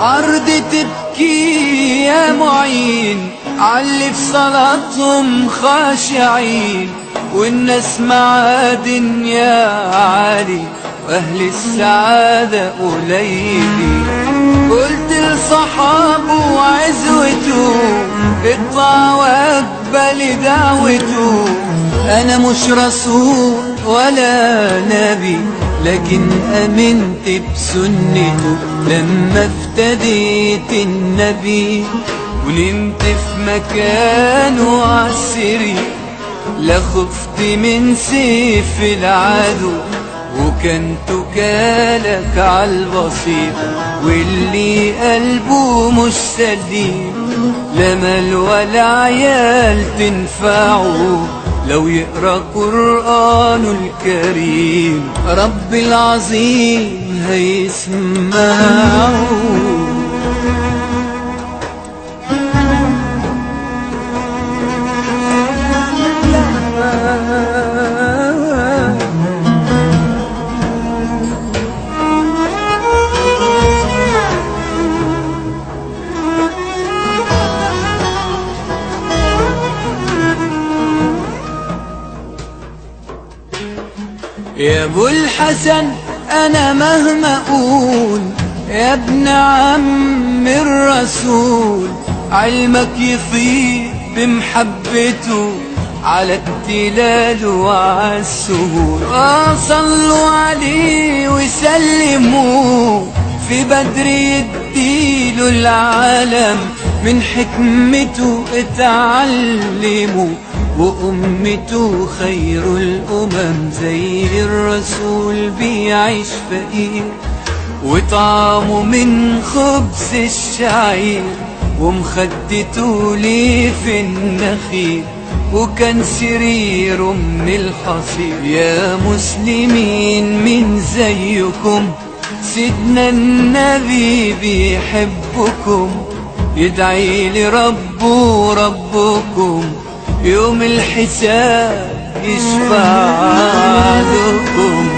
أرض تبكي يا معين عاللي في صلاتهم خاشعين، والناس معادن يا عالي وأهل السعادة قليلين. قلت لصحابه وعزوته اطلع واقبل دعوته، أنا مش رسول ولا نبي لكن أمنت بسنته لما افتديت النبي، ونمت في مكانه عالسري لا خفت من سيف العدو، وكان توكالك عالبسيط واللي قلبه مش سليم لا مال ولا عيال تنفعه لو يقرأ قرآنه الكريم رب العظيم هيسمعه. يا ابو الحسن انا مهما اقول يا ابن عم الرسول، علمك يفيض بمحبته على التلال وعلى السهول. صلوا عليه وسلموا في بدر يديله العالم، من حكمته اتعلموا وأمته خير الأمم. زي الرسول بيعيش فقير وطعمه من خبز الشعير، ومخدته ليه في النخيل وكان سريره من الحصير. يا مسلمين من زيكم سيدنا النبي بيحبكم، يدعي لربه ربكم يوم الحساب يشفع لكم.